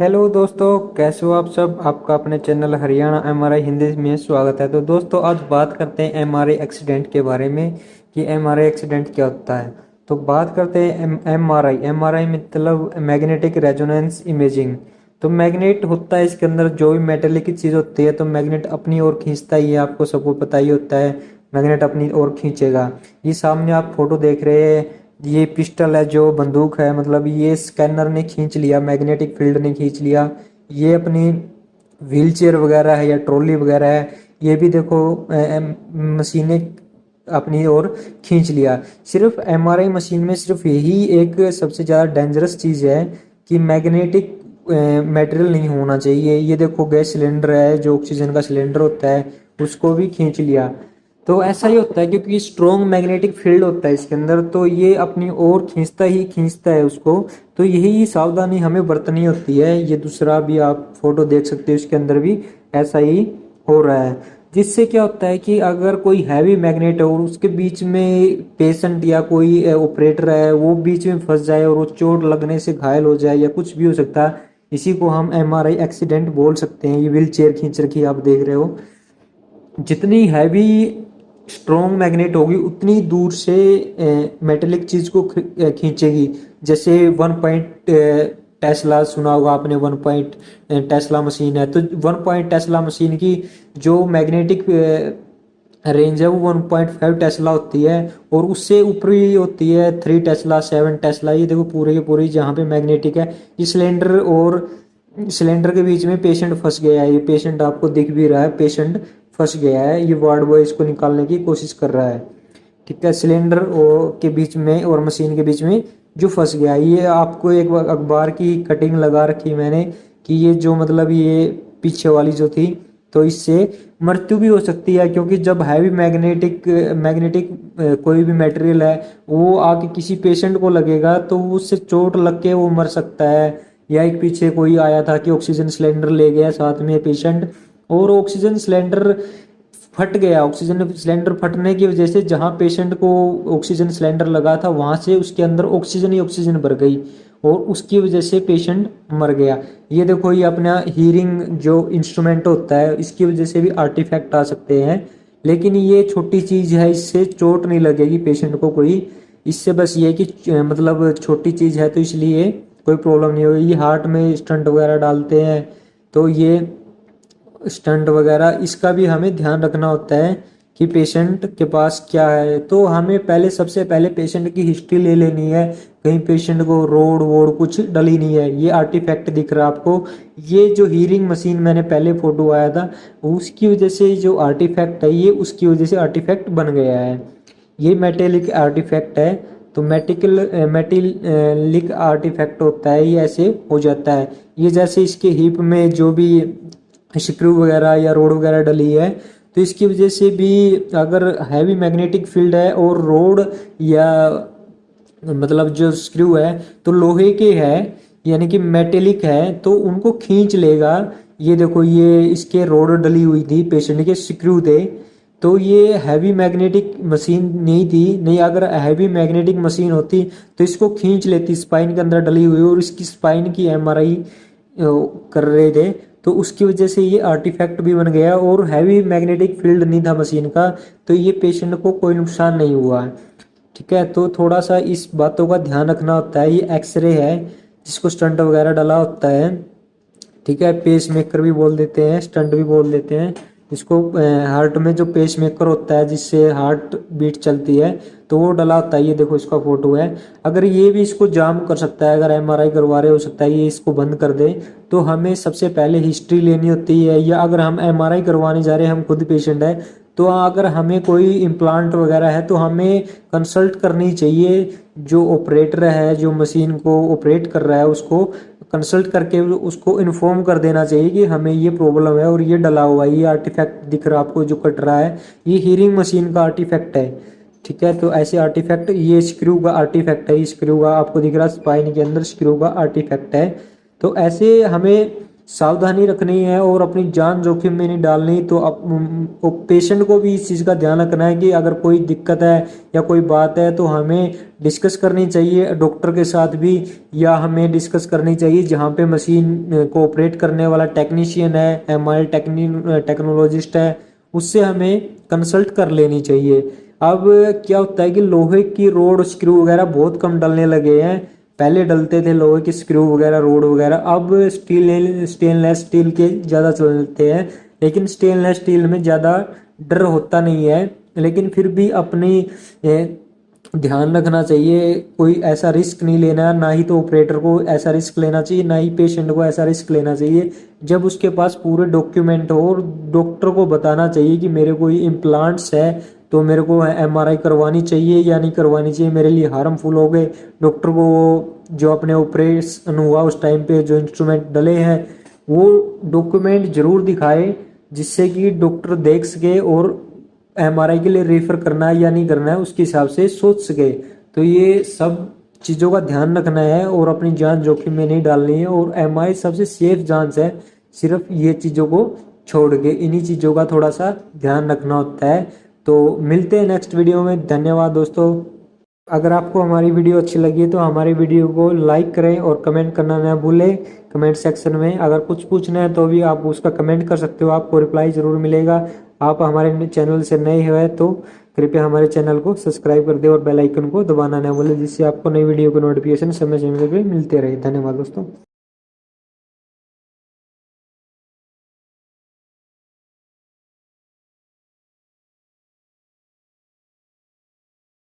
Hello दोस्तों, कैसे हो आप सब। आपका अपने चैनल हरियाणा एमआरआई हिंदी में स्वागत है। तो दोस्तों आज बात करते हैं एमआरआई एक्सीडेंट के बारे में कि एमआरआई एक्सीडेंट क्या होता है। तो बात करते हैं एमआरआई। एमआरआई मतलब मैग्नेटिक रेजोनेंस इमेजिंग। तो मैग्नेट होता है इसके अंदर, जो भी मेटेलिक की चीज़ होती है तो मैग्नेट अपनी ओर खींचता ही है, आपको सबको पता ही होता है। मैग्नेट अपनी ओर खींचेगा। ये सामने आप फोटो देख रहे हैं, ये पिस्टल है जो बंदूक है, मतलब ये स्कैनर ने खींच लिया, मैग्नेटिक फील्ड ने खींच लिया। ये अपनी व्हील चेयर वगैरह है या ट्रॉली वगैरह है, ये भी देखो मशीनें अपनी ओर खींच लिया। सिर्फ एमआरआई मशीन में सिर्फ यही एक सबसे ज़्यादा डेंजरस चीज़ है कि मैग्नेटिक मटेरियल नहीं होना चाहिए। ये देखो गैस सिलेंडर है, जो ऑक्सीजन का सिलेंडर होता है, उसको भी खींच लिया। तो ऐसा ही होता है क्योंकि स्ट्रॉन्ग मैग्नेटिक फील्ड होता है इसके अंदर, तो ये अपनी ओर खींचता ही खींचता है उसको। तो यही सावधानी हमें बरतनी होती है। ये दूसरा भी आप फोटो देख सकते हो, इसके अंदर भी ऐसा ही हो रहा है। जिससे क्या होता है कि अगर कोई हैवी मैग्नेट है और उसके बीच में पेशेंट या कोई ऑपरेटर है, वो बीच में फंस जाए और वो चोट लगने से घायल हो जाए या कुछ भी हो सकता है, इसी को हम एमआरआई एक्सीडेंट बोल सकते हैं। ये व्हील चेयर खींच रखी है, आप देख रहे हो। जितनी हैवी स्ट्रॉन्ग मैग्नेट होगी उतनी दूर से मेटेलिक चीज को खींचेगी। जैसे 1 पॉइंट टेस्ला सुना होगा आपने, 1 पॉइंट टेस्ला मशीन है। तो 1 पॉइंट टेस्ला मशीन की जो मैग्नेटिक रेंज है वो 1.5 टेस्ला होती है, और उससे ऊपरी होती है 3 टेस्ला, 7 टेस्ला। ये देखो पूरे के पूरे जहाँ पे मैग्नेटिक है, ये सिलेंडर और सिलेंडर के बीच में पेशेंट फंस गया है। ये पेशेंट आपको दिख भी रहा है, पेशेंट फंस गया है। ये वार्ड बॉय इसको निकालने की कोशिश कर रहा है। ठीक है, सिलेंडर और के बीच में और मशीन के बीच में जो फंस गया। ये आपको एक अखबार की कटिंग लगा रखी मैंने कि ये जो मतलब ये पीछे वाली जो थी, तो इससे मृत्यु भी हो सकती है। क्योंकि जब हैवी मैग्नेटिक मैग्नेटिक कोई भी मटेरियल है वो आके किसी पेशेंट को लगेगा तो उससे चोट लग के वो मर सकता है। या एक पीछे कोई आया था कि ऑक्सीजन सिलेंडर ले गया साथ में पेशेंट, और ऑक्सीजन सिलेंडर फट गया। ऑक्सीजन सिलेंडर फटने की वजह से जहां पेशेंट को ऑक्सीजन सिलेंडर लगा था वहां से उसके अंदर ऑक्सीजन ही ऑक्सीजन भर गई, और उसकी वजह से पेशेंट मर गया। ये देखो, ये अपना हीरिंग जो इंस्ट्रूमेंट होता है, इसकी वजह से भी आर्टिफैक्ट आ सकते हैं। लेकिन ये छोटी चीज है, इससे चोट नहीं लगेगी पेशेंट को कोई। इससे बस ये कि मतलब छोटी चीज है तो इसलिए कोई प्रॉब्लम नहीं होगी। ये हार्ट में स्टंट वगैरह डालते हैं, तो ये स्टंट वगैरह इसका भी हमें ध्यान रखना होता है कि पेशेंट के पास क्या है। तो हमें पहले सबसे पहले पेशेंट की हिस्ट्री ले लेनी है, कहीं पेशेंट को रोड वोड कुछ डली नहीं है। ये आर्टिफैक्ट दिख रहा है आपको, ये जो हीरिंग मशीन मैंने पहले फोटो आया था उसकी वजह से जो आर्टिफैक्ट है, ये उसकी वजह से आर्टिफैक्ट बन गया है। ये मेटेलिक आर्टिफैक्ट है। तो मेटेलिक आर्टिफैक्ट होता है, ये ऐसे हो जाता है। ये जैसे इसके हिप में जो भी स्क्रू वगैरह या रोड वगैरह डली है, तो इसकी वजह से भी अगर हैवी मैग्नेटिक फील्ड है और रोड या मतलब जो स्क्रू है तो लोहे के है यानी कि मेटेलिक है, तो उनको खींच लेगा। ये देखो, ये इसके रोड डली हुई थी, पेशेंट के स्क्रू थे। तो ये हैवी मैग्नेटिक मशीन नहीं थी, नहीं अगर हैवी मैग्नेटिक मशीन होती तो इसको खींच लेती, स्पाइन के अंदर डली हुई, और इसकी स्पाइन की एमआरआई कर रहे थे। तो उसकी वजह से ये आर्टिफैक्ट भी बन गया, और हैवी मैग्नेटिक फील्ड नहीं था मशीन का, तो ये पेशेंट को कोई नुकसान नहीं हुआ। ठीक है, तो थोड़ा सा इस बातों का ध्यान रखना होता है। ये एक्सरे है जिसको स्टंट वगैरह डला होता है। ठीक है, पेस मेकर भी बोल देते हैं, स्टंट भी बोल देते हैं इसको। हार्ट में जो पेस मेकर होता है जिससे हार्ट बीट चलती है, तो वो डला होता है। ये देखो इसका फोटो है। अगर ये भी इसको जाम कर सकता है, अगर एमआरआई करवा रहे हो सकता है ये इसको बंद कर दे, तो हमें सबसे पहले हिस्ट्री लेनी होती है। या अगर हम एमआरआई करवाने जा रहे हैं, हम खुद पेशेंट है, तो अगर हमें कोई इम्प्लांट वगैरह है तो हमें कंसल्ट करनी चाहिए। जो ऑपरेटर है, जो मशीन को ऑपरेट कर रहा है, उसको कंसल्ट करके उसको इन्फॉर्म कर देना चाहिए कि हमें ये प्रॉब्लम है और ये डला हुआ है। ये आर्टिफैक्ट दिख रहा है आपको जो कट रहा है, ये हीरिंग मशीन का आर्टिफैक्ट है। ठीक है, तो ऐसे आर्टिफैक्ट, ये स्क्रू का आर्टिफैक्ट है। स्क्रू का आपको दिख रहा है, स्पाइन के अंदर स्क्रू का आर्टिफैक्ट है। तो ऐसे हमें सावधानी रखनी है और अपनी जान जोखिम में नहीं डालनी। तो पेशेंट को भी इस चीज़ का ध्यान रखना है कि अगर कोई दिक्कत है या कोई बात है तो हमें डिस्कस करनी चाहिए डॉक्टर के साथ भी, या हमें डिस्कस करनी चाहिए जहाँ पे मशीन को ऑपरेट करने वाला टेक्नीशियन है, एमआरआई टेक्नोलॉजिस्ट है, उससे हमें कंसल्ट कर लेनी चाहिए। अब क्या होता है कि लोहे की रोड स्क्रू वगैरह बहुत कम डलने लगे हैं। पहले डलते थे लोहे की स्क्रू वगैरह रोड वगैरह, अब स्टेनलेस स्टील के ज़्यादा चलते हैं। लेकिन स्टेनलेस स्टील में ज़्यादा डर होता नहीं है, लेकिन फिर भी अपनी ध्यान रखना चाहिए। कोई ऐसा रिस्क नहीं लेना, ना ही तो ऑपरेटर को ऐसा रिस्क लेना चाहिए, ना ही पेशेंट को ऐसा रिस्क लेना चाहिए। जब उसके पास पूरे डॉक्यूमेंट हो और डॉक्टर को बताना चाहिए कि मेरे को ये इम्प्लांट्स है तो मेरे को एमआरआई करवानी चाहिए या नहीं करवानी चाहिए, मेरे लिए हार्मफुल हो गए। डॉक्टर को जो अपने ऑपरेशन हुआ उस टाइम पे जो इंस्ट्रूमेंट डले हैं वो डॉक्यूमेंट जरूर दिखाए, जिससे कि डॉक्टर देख सके और एमआरआई के लिए रेफर करना है या नहीं करना है उसके हिसाब से सोच सके। तो ये सब चीज़ों का ध्यान रखना है और अपनी जान जोखिम में नहीं डालनी है। और एमआरआई सबसे सेफ जांच है, सिर्फ ये चीज़ों को छोड़ के इन्हीं चीज़ों का थोड़ा सा ध्यान रखना होता है। तो मिलते हैं नेक्स्ट वीडियो में। धन्यवाद दोस्तों। अगर आपको हमारी वीडियो अच्छी लगी तो हमारी वीडियो को लाइक करें और कमेंट करना ना भूलें। कमेंट सेक्शन में अगर कुछ पूछना है तो भी आप उसका कमेंट कर सकते हो, आपको रिप्लाई ज़रूर मिलेगा। आप हमारे चैनल से नए हुए तो कृपया हमारे चैनल को सब्सक्राइब कर दें और बेल आइकन को दबाना ना भूलें, जिससे आपको नई वीडियो की नोटिफिकेशन समय समय पर मिलते रहे। धन्यवाद दोस्तों।